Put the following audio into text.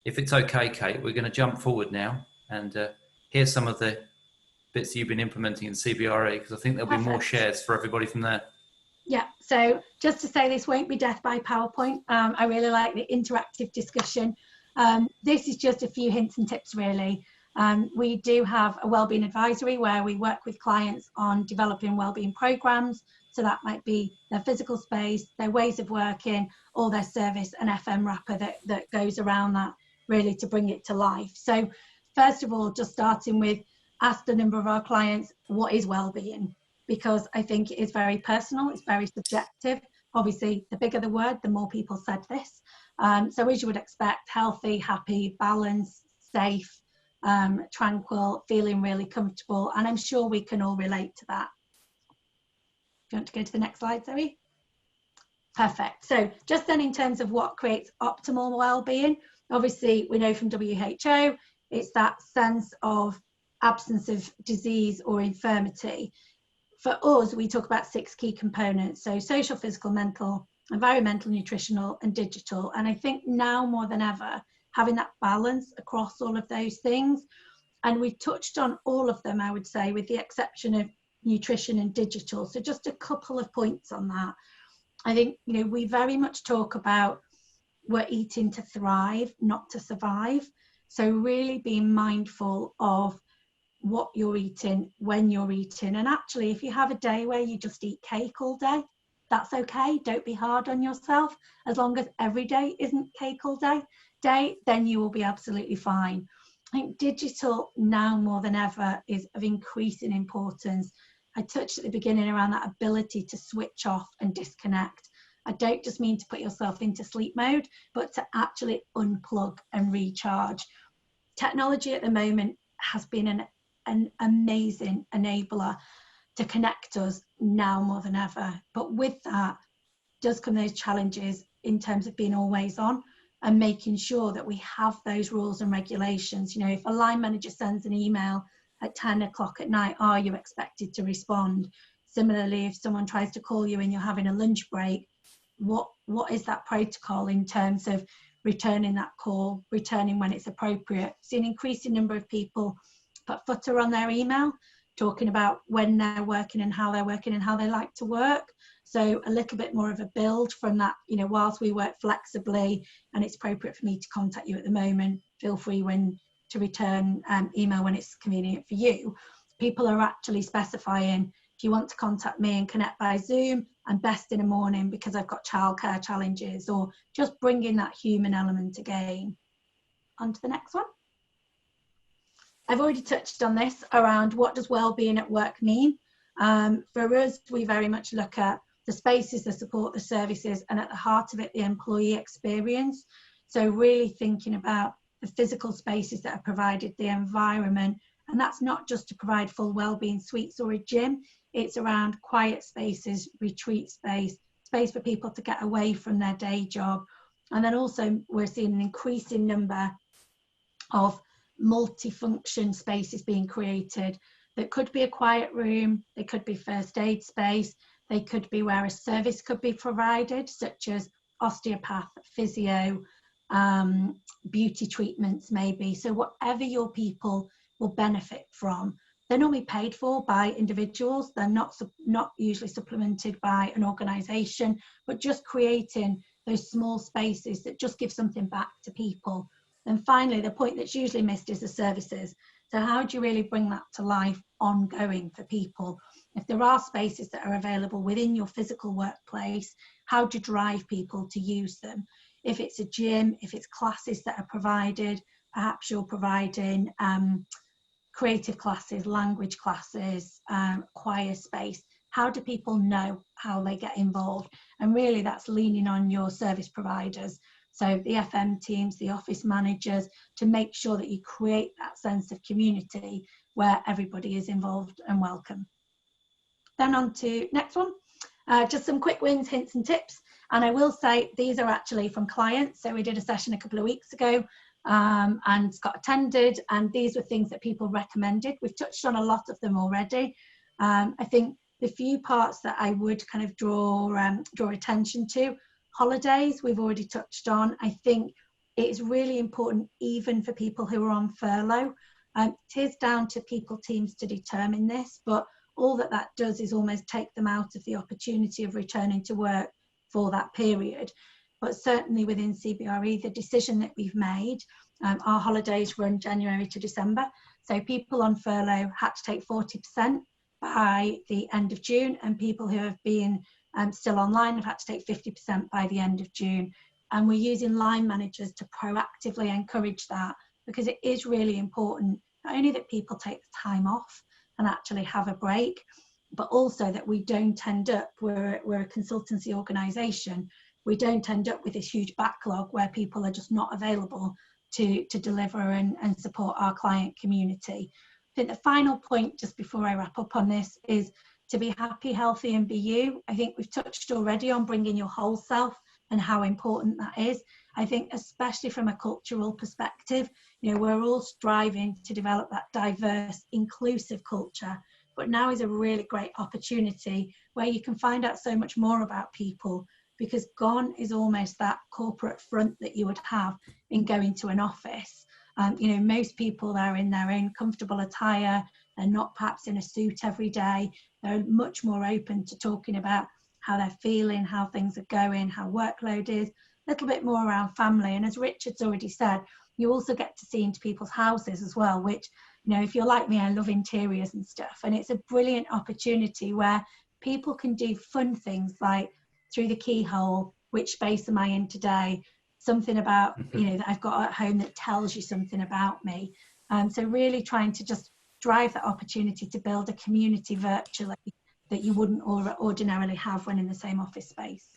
if it's okay, Kate, we're going to jump forward now and hear some of the bits that you've been implementing in CBRE, because I think there'll be more shares for everybody from there. Yeah, so just to say, this won't be death by PowerPoint. I really like the interactive discussion. This is just a few hints and tips, really. We do have a wellbeing advisory where we work with clients on developing wellbeing programs. So that might be their physical space, their ways of working, or their service and FM wrapper that goes around that, really, to bring it to life. So first of all, just starting with, ask a number of our clients, what is wellbeing? Because I think it is very personal, it's very subjective. Obviously, the bigger the word, the more people said this. So as you would expect, healthy, happy, balanced, safe, tranquil, feeling really comfortable. And I'm sure we can all relate to that. Do you want to go to the next slide, Zoe? Perfect. So just then, in terms of what creates optimal well-being, obviously we know from WHO, it's that sense of absence of disease or infirmity. For us, we talk about 6 key components. So social, physical, mental, environmental, nutritional, and digital. And I think now more than ever, having that balance across all of those things. And we've touched on all of them, I would say, with the exception of nutrition and digital. So just a couple of points on that. I think, we very much talk about we're eating to thrive, not to survive. So really being mindful of what you're eating, when you're eating. And actually, if you have a day where you just eat cake all day, that's okay. Don't be hard on yourself. As long as every day isn't cake all day, then you will be absolutely fine. I think digital now more than ever is of increasing importance. I touched at the beginning around that ability to switch off and disconnect. I don't just mean to put yourself into sleep mode, but to actually unplug and recharge. Technology at the moment has been an amazing enabler to connect us now more than ever. But with that does come those challenges in terms of being always on and making sure that we have those rules and regulations. If a line manager sends an email at 10 o'clock at night, are you expected to respond? Similarly, if someone tries to call you and you're having a lunch break, what is that protocol in terms of returning that call, returning when it's appropriate? See an increasing number of people put footer on their email, talking about when they're working and how they like to work. So a little bit more of a build from that, whilst we work flexibly and it's appropriate for me to contact you at the moment, feel free to return email when it's convenient for you. People are actually specifying, if you want to contact me and connect by Zoom, I'm best in the morning because I've got childcare challenges, or just bringing that human element again. On to the next one. I've already touched on this around what does well-being at work mean. For us, we very much look at the spaces, the support, the services, and at the heart of it, the employee experience. So really thinking about the physical spaces that are provided, the environment, and that's not just to provide full well-being suites or a gym. It's around quiet spaces, retreat space for people to get away from their day job. And then also we're seeing an increasing number of multifunction spaces being created. That could be a quiet room, they could be first aid space, they could be where a service could be provided, such as osteopath, physio, beauty treatments maybe. So whatever your people will benefit from. They're normally paid for by individuals. They're not usually supplemented by an organisation, but just creating those small spaces that just give something back to people. And finally, the point that's usually missed is the services. So how do you really bring that to life ongoing for people? If there are spaces that are available within your physical workplace, how do you drive people to use them? If it's a gym, if it's classes that are provided, perhaps you're providing creative classes, language classes, choir space. How do people know how they get involved? And really that's leaning on your service providers. So the FM teams, the office managers, to make sure that you create that sense of community where everybody is involved and welcome. Then on to next one. Just some quick wins, hints and tips. And I will say these are actually from clients. So we did a session a couple of weeks ago and Scott attended, and these were things that people recommended. We've touched on a lot of them already. I think the few parts that I would kind of draw attention to, holidays we've already touched on. I think it is really important even for people who are on furlough. It is down to people teams to determine this, but all that does is almost take them out of the opportunity of returning to work for that period. But certainly within CBRE, the decision that we've made, our holidays run January to December. So people on furlough had to take 40% by the end of June, and people who have been still online have had to take 50% by the end of June. And we're using line managers to proactively encourage that, because it is really important, not only that people take the time off and actually have a break, but also that we don't end up, we're a consultancy organisation, we don't end up with this huge backlog where people are just not available to deliver and support our client community. I think the final point, just before I wrap up on this, is to be happy, healthy and be you. I think we've touched already on bringing your whole self and how important that is. I think especially from a cultural perspective, you know, we're all striving to develop that diverse, inclusive culture, but now is a really great opportunity where you can find out so much more about people, because gone is almost that corporate front that you would have in going to an office. You know, most people are in their own comfortable attire, they're not perhaps in a suit every day, they're much more open to talking about how they're feeling, how things are going, how workload is, a little bit more around family. And as Richard's already said, you also get to see into people's houses as well, which, you know, if you're like me, I love interiors and stuff. And it's a brilliant opportunity where people can do fun things like through the keyhole, which space am I in today? Something about, you know, that I've got at home that tells you something about me. So really trying to just drive that opportunity to build a community virtually that you wouldn't ordinarily have when in the same office space.